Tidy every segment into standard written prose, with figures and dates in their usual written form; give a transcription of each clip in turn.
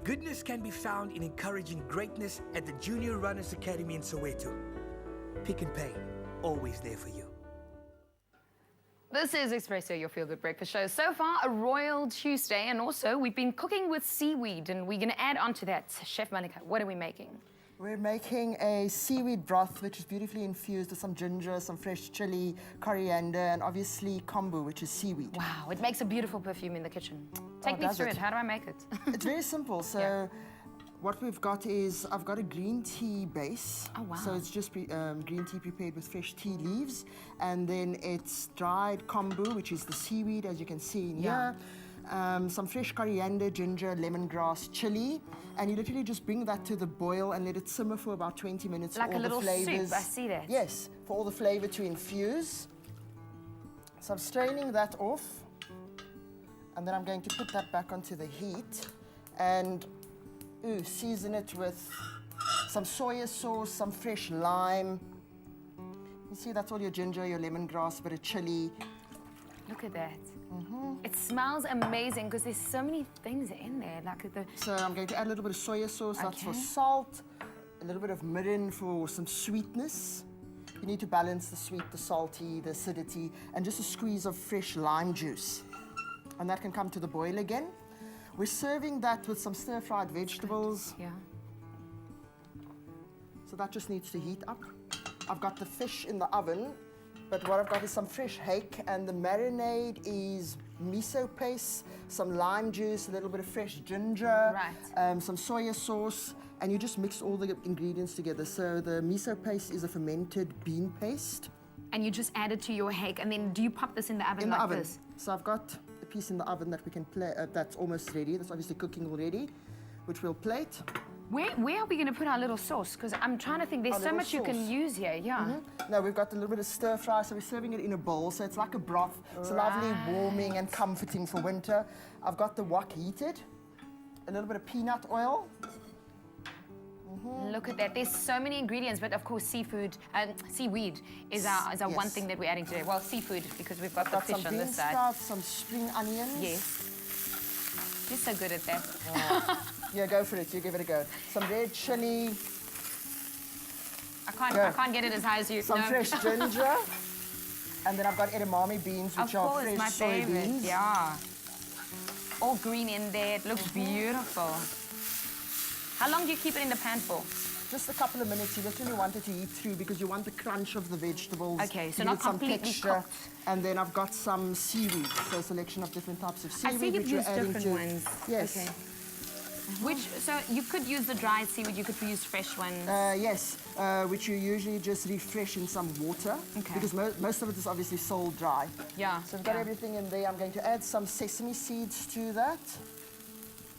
Goodness can be found in encouraging greatness at the Junior Runners Academy in Soweto. Pick and Pay, always there for you. This is Espresso, your feel-good breakfast show. So far, a royal Tuesday, and also we've been cooking with seaweed, and we're going to add on to that. Chef Monica, what are we making? We're making a seaweed broth, which is beautifully infused with some ginger, some fresh chili, coriander, and obviously kombu, which is seaweed. Wow, it makes a beautiful perfume in the kitchen. Take me through it. How do I make it? It's very simple. So what we've got is, I've got a green tea base. Oh, wow. So it's just green tea prepared with fresh tea leaves. And then it's dried kombu, which is the seaweed, as you can see in here. Some fresh coriander, ginger, lemongrass, chili. And you literally just bring that to the boil and let it simmer for about 20 minutes. Like for all a little the flavors. soup, I see that. Yes, for all the flavor to infuse. So I'm straining that off. And then I'm going to put that back onto the heat. And season it with some soya sauce, some fresh lime. You see, that's all your ginger, your lemongrass, a bit of chili. Look at that. It smells amazing because there's so many things in there. So I'm going to add a little bit of soya sauce. That's for salt. A little bit of mirin for some sweetness. You need to balance the sweet, the salty, the acidity, and just a squeeze of fresh lime juice. And that can come to the boil again. We're serving that with some stir-fried vegetables. Yeah. So that just needs to heat up. I've got the fish in the oven, but what I've got is some fresh hake, and the marinade is miso paste, some lime juice, a little bit of fresh ginger, some soya sauce, and you just mix all the ingredients together. So the miso paste is a fermented bean paste. And you just add it to your hake, and then do you pop this in the oven like this? So I've got a piece in the oven that we can play, that's almost ready. That's obviously cooking already, which we'll plate. Where are we going to put our little sauce? Because I'm trying to think, there's so much you can use here, No, we've got a little bit of stir fry, so we're serving it in a bowl. So it's like a broth. It's lovely, warming and comforting for winter. I've got the wok heated, a little bit of peanut oil. Look at that. There's so many ingredients, but of course seaweed is our one thing that we're adding today. Well, seafood, because we've got the fish on this side. Sprouts, some spring onions. Yes. You're so good at that. Yeah, go for it. You give it a go. Some red chili. I can't get it as high as you. Some fresh ginger. And then I've got edamame beans, which are fresh my favorite. soybeans. Yeah. All green in there. It looks beautiful. How long do you keep it in the pan for? Just a couple of minutes. You literally want it to heat through because you want the crunch of the vegetables. Okay, so not completely cooked. And then I've got some seaweed, so a selection of different types of seaweed. I see you've used different ones. Yes. Okay. So you could use the dried seaweed, you could use fresh ones? Yes, which you usually just refresh in some water. Okay. Because most of it is obviously sold dry. Yeah. So we've got everything in there. I'm going to add some sesame seeds to that.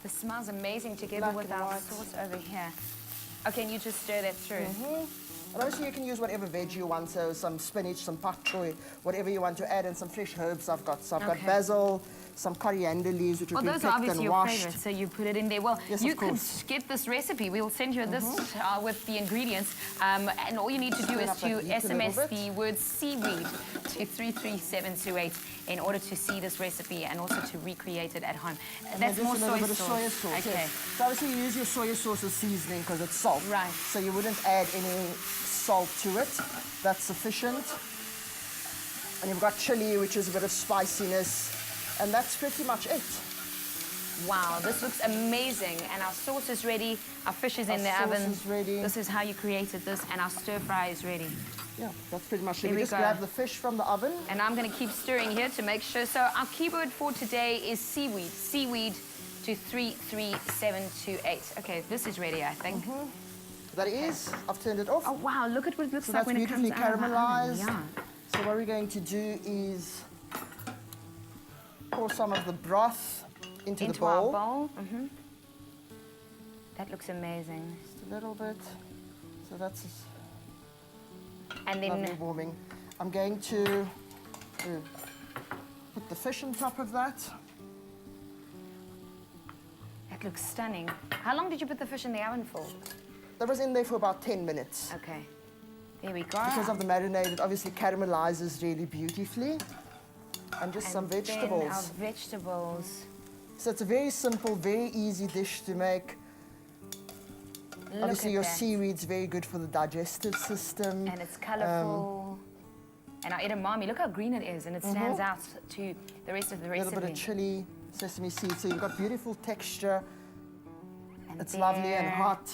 This smells amazing together with our sauce over here. Okay, and you just stir that through. And obviously you can use whatever veg you want, so some spinach, some pak choy, whatever you want to add, and some fresh herbs I've got. So I've got basil, some coriander leaves, which have been picked and washed. Those are obviously your favorites, so you put it in there. Well, yes, you could get this recipe. We'll send you this with the ingredients. And all you need to do is to SMS the word seaweed to 33728 in order to see this recipe and also to recreate it at home. That's more soy sauce. Okay. So obviously you use your soy sauce as seasoning because it's salt. Right. So you wouldn't add any salt to it. That's sufficient. And you've got chili, which is a bit of spiciness. And that's pretty much it. Wow, this looks amazing. And our sauce is ready. Our fish is in the oven. Our sauce is ready. This is how you created this. And our stir fry is ready. Yeah, that's pretty much it. We just grab the fish from the oven. And I'm going to keep stirring here to make sure. So our keyword for today is seaweed. Seaweed to 33728. Okay, this is ready, I think. That is. I've turned it off. Oh, wow, look at what it looks like when it comes out of the oven. Yeah. So what we're going to do is pour some of the broth into the bowl. Our bowl. That looks amazing. Just a little bit. So that's and then lovely warming. I'm going to put the fish on top of that. That looks stunning. How long did you put the fish in the oven for? That was in there for about 10 minutes. Okay. There we go. Because of the marinade, it obviously caramelizes really beautifully. And just some vegetables. Then our vegetables. So it's a very simple, very easy dish to make. Obviously, at your that. seaweed's very good for the digestive system. And it's colourful. And our edamame, look how green it is, and it stands out to the rest of the A recipe. little bit of chili, sesame seeds. So you've got beautiful texture. And It's lovely and there. hot.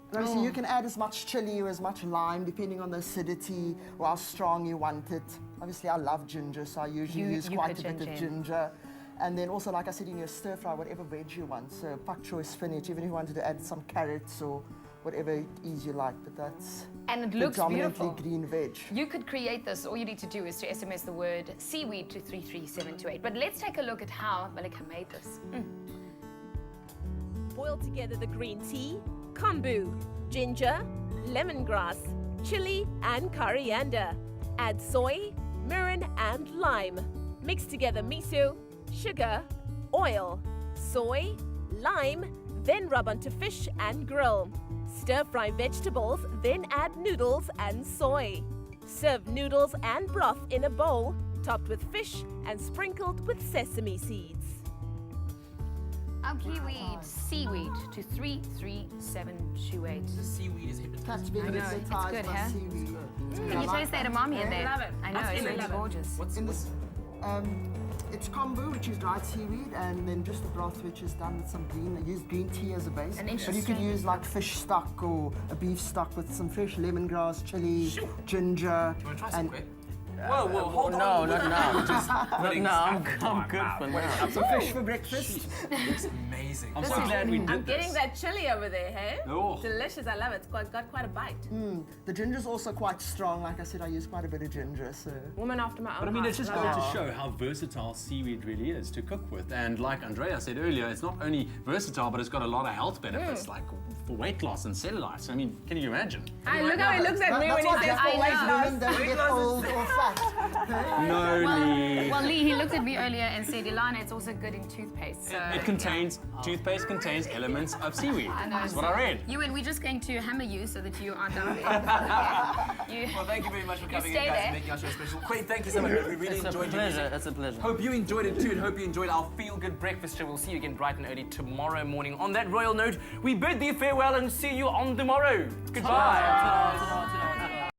And obviously, you can add as much chili or as much lime, depending on the acidity or how strong you want it. Obviously, I love ginger, so I usually use quite a bit of ginger. And then also, like I said, in your stir fry, whatever veg you want. So pak choy, spinach, even if you wanted to add some carrots or whatever it is you like. But that's And it looks predominantly beautiful. green veg. You could create this. All you need to do is to SMS the word seaweed to 33728. But let's take a look at how Malika made this. Boil together the green tea, kombu, ginger, lemongrass, chili and coriander. Add soy, mirin and lime. Mix together miso, sugar, oil, soy, lime, then rub onto fish and grill. Stir fry vegetables, then add noodles and soy. Serve noodles and broth in a bowl, topped with fish and sprinkled with sesame seeds. Our kiwi seaweed to 33728. The seaweed is hypnotizing. That's very I know, it's hypnotized good, by huh? seaweed. Can you taste the edamame in there? Love it. I know, it's really gorgeous. In this, it's kombu, which is dried seaweed, and then just the broth, which is done with some green. I use green tea as a base. An But you could interesting- use like fish stock or a beef stock with some fresh lemongrass, chili, ginger, You want to try some and quick? Whoa, hold No, on. not now. Not now. I'm good for now. some fish for breakfast. Looks amazing. I'm so glad we did I'm this. getting that chili over there, hey? Oh. Delicious, I love it. It's got quite a bite. The ginger's also quite strong. Like I said, I use quite a bit of ginger, so. Woman after my own But I mean, heart. it just Love goes it. to show how versatile seaweed really is to cook with. And like Andrea said earlier, it's not only versatile, but it's got a lot of health benefits, like for weight loss and cellulitis. I mean, can you imagine? Hey, look how he looks at me when That's he why says for weight loss. women don't get old or fat. No, Lee. Well, Lee, he looked at me earlier and said, Ilana, it's also good in toothpaste. So, It contains, toothpaste contains elements of seaweed. I know. That's what I read. You and we're just going to hammer you so that you aren't down there. You, Well, thank you very much for coming in, stay guys, there. and making our show special. Queen, thank you so much. We really It's a enjoyed pleasure. your It's a pleasure. Hope you enjoyed it too, and hope you enjoyed our feel-good breakfast show. We'll see you again bright and early tomorrow morning. On that royal note, we bid thee farewell and see you on tomorrow. Goodbye.